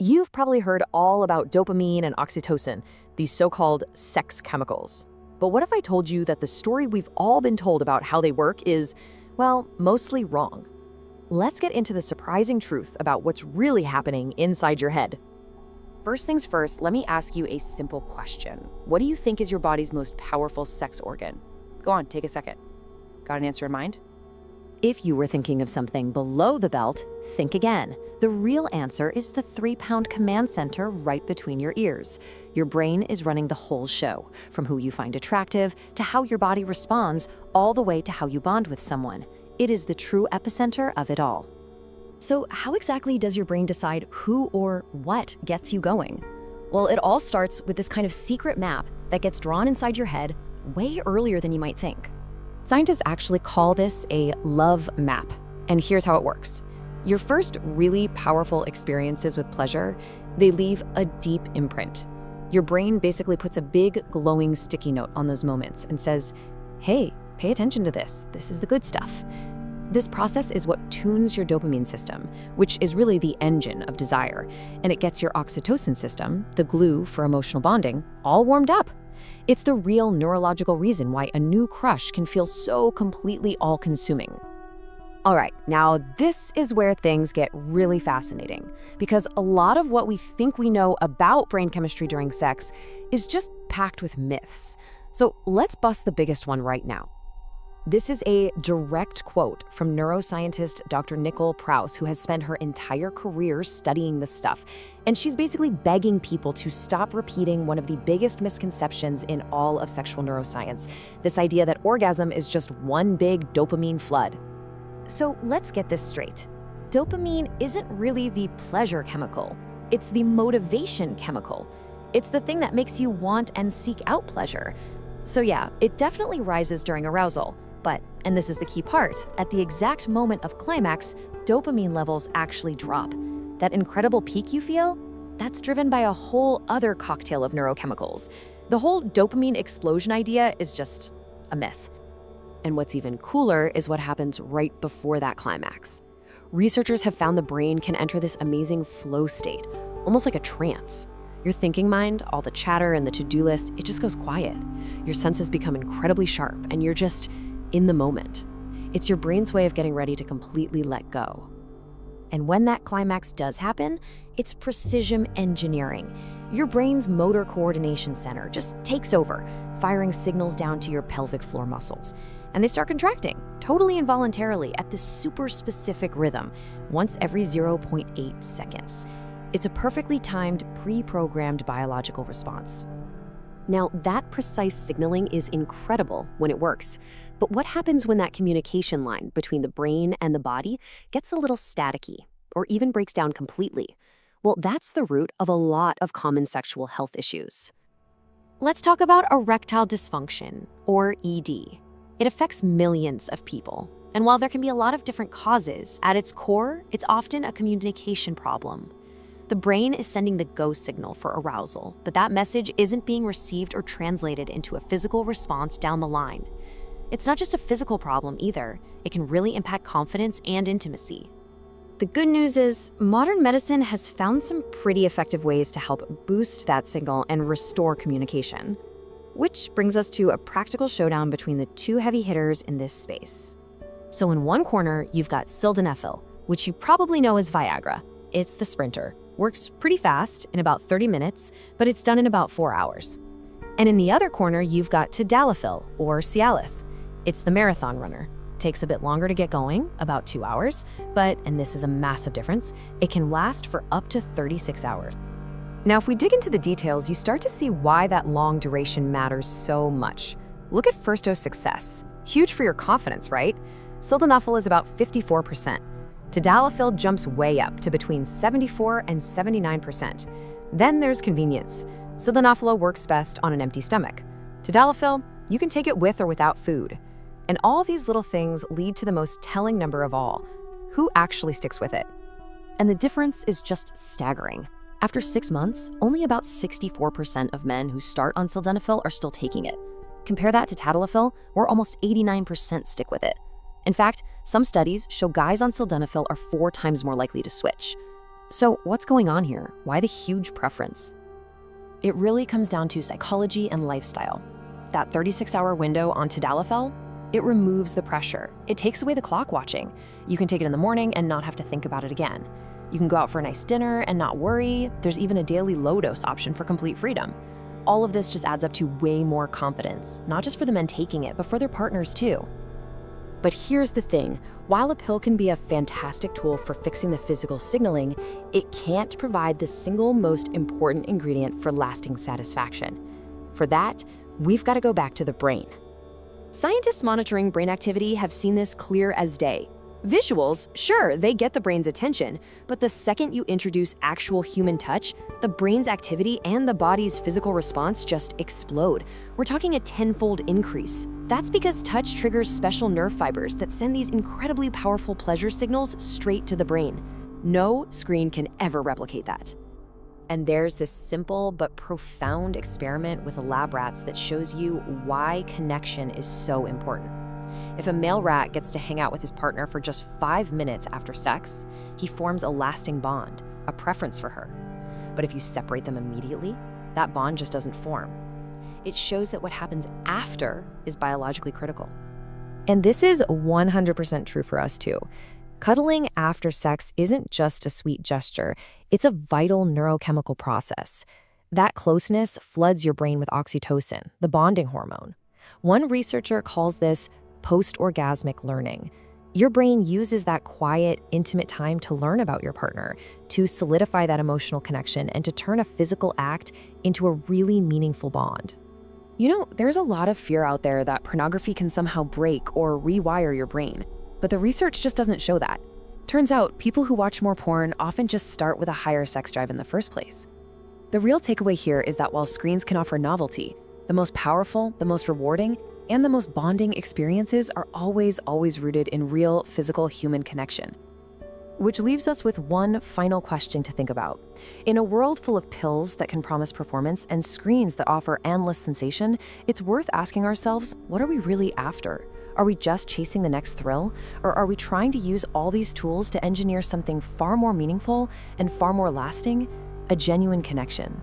You've probably heard all about dopamine and oxytocin, these so-called sex chemicals. But what if I told you that the story we've all been told about how they work is, well, mostly wrong? Let's get into the surprising truth about what's really happening inside your head. First things first, let me ask you a simple question. What do you think is your body's most powerful sex organ? Go on, take a second. Got an answer in mind? If you were thinking of something below the belt, think again. The real answer is the 3-pound command center right between your ears. Your brain is running the whole show, from who you find attractive to how your body responds, all the way to how you bond with someone. It is the true epicenter of it all. So how exactly does your brain decide who or what gets you going? Well, it all starts with this kind of secret map that gets drawn inside your head way earlier than you might think. Scientists actually call this a love map, and here's how it works. Your first really powerful experiences with pleasure, they leave a deep imprint. Your brain basically puts a big glowing sticky note on those moments and says, hey, pay attention to this. This is the good stuff. This process is what tunes your dopamine system, which is really the engine of desire, and it gets your oxytocin system, the glue for emotional bonding, all warmed up. It's the real neurological reason why a new crush can feel so completely all-consuming. All right, now this is where things get really fascinating, because a lot of what we think we know about brain chemistry during sex is just packed with myths. So let's bust the biggest one right now. This is a direct quote from neuroscientist Dr. Nicole Prause, who has spent her entire career studying this stuff. And she's basically begging people to stop repeating one of the biggest misconceptions in all of sexual neuroscience, this idea that orgasm is just one big dopamine flood. So let's get this straight. Dopamine isn't really the pleasure chemical. It's the motivation chemical. It's the thing that makes you want and seek out pleasure. So yeah, it definitely rises during arousal. But, and this is the key part, at the exact moment of climax, dopamine levels actually drop. That incredible peak you feel, that's driven by a whole other cocktail of neurochemicals. The whole dopamine explosion idea is just a myth. And what's even cooler is what happens right before that climax. Researchers have found the brain can enter this amazing flow state, almost like a trance. Your thinking mind, all the chatter and the to-do list, it just goes quiet. Your senses become incredibly sharp, and you're just in the moment. It's your brain's way of getting ready to completely let go. And when that climax does happen, it's precision engineering. Your brain's motor coordination center just takes over, firing signals down to your pelvic floor muscles. And they start contracting, totally involuntarily, at this super specific rhythm, once every 0.8 seconds. It's a perfectly timed, pre-programmed biological response. Now, that precise signaling is incredible when it works. But what happens when that communication line between the brain and the body gets a little staticky, or even breaks down completely? Well, that's the root of a lot of common sexual health issues. Let's talk about erectile dysfunction, or ED. It affects millions of people. And while there can be a lot of different causes, at its core, it's often a communication problem. The brain is sending the go signal for arousal, but that message isn't being received or translated into a physical response down the line. It's not just a physical problem either. It can really impact confidence and intimacy. The good news is, modern medicine has found some pretty effective ways to help boost that signal and restore communication. Which brings us to a practical showdown between the two heavy hitters in this space. So in one corner, you've got Sildenafil, which you probably know as Viagra. It's the sprinter. Works pretty fast, in about 30 minutes, but it's done in about 4 hours. And in the other corner, you've got Tadalafil, or Cialis. It's the marathon runner. Takes a bit longer to get going, about 2 hours, but, and this is a massive difference, it can last for up to 36 hours. Now, if we dig into the details, you start to see why that long duration matters so much. Look at first dose success. Huge for your confidence, right? Sildenafil is about 54%. Tadalafil jumps way up to between 74 and 79%. Then there's convenience. Sildenafil works best on an empty stomach. Tadalafil, you can take it with or without food. And all these little things lead to the most telling number of all: who actually sticks with it? And the difference is just staggering. After 6 months, only about 64% of men who start on Sildenafil are still taking it. Compare that to Tadalafil, where almost 89% stick with it. In fact, some studies show guys on Sildenafil are 4 times more likely to switch. So what's going on here? Why the huge preference? It really comes down to psychology and lifestyle. That 36-hour window on Tadalafil, it removes the pressure. It takes away the clock watching. You can take it in the morning and not have to think about it again. You can go out for a nice dinner and not worry. There's even a daily low-dose option for complete freedom. All of this just adds up to way more confidence, not just for the men taking it, but for their partners too. But here's the thing, while a pill can be a fantastic tool for fixing the physical signaling, it can't provide the single most important ingredient for lasting satisfaction. For that, we've got to go back to the brain. Scientists monitoring brain activity have seen this clear as day. Visuals, sure, they get the brain's attention, but the second you introduce actual human touch, the brain's activity and the body's physical response just explode. We're talking a 10-fold increase. That's because touch triggers special nerve fibers that send these incredibly powerful pleasure signals straight to the brain. No screen can ever replicate that. And there's this simple but profound experiment with lab rats that shows you why connection is so important. If a male rat gets to hang out with his partner for just 5 minutes after sex, he forms a lasting bond, a preference for her. But if you separate them immediately, that bond just doesn't form. It shows that what happens after is biologically critical. And this is 100% true for us too. Cuddling after sex isn't just a sweet gesture, it's a vital neurochemical process. That closeness floods your brain with oxytocin, the bonding hormone. One researcher calls this post-orgasmic learning. Your brain uses that quiet, intimate time to learn about your partner, to solidify that emotional connection, and to turn a physical act into a really meaningful bond. You know, there's a lot of fear out there that pornography can somehow break or rewire your brain, but the research just doesn't show that. Turns out, people who watch more porn often just start with a higher sex drive in the first place. The real takeaway here is that while screens can offer novelty, the most powerful, the most rewarding, and the most bonding experiences are always rooted in real, physical human connection. Which leaves us with one final question to think about. In a world full of pills that can promise performance and screens that offer endless sensation, it's worth asking ourselves, what are we really after? Are we just chasing the next thrill? Or are we trying to use all these tools to engineer something far more meaningful and far more lasting? A genuine connection.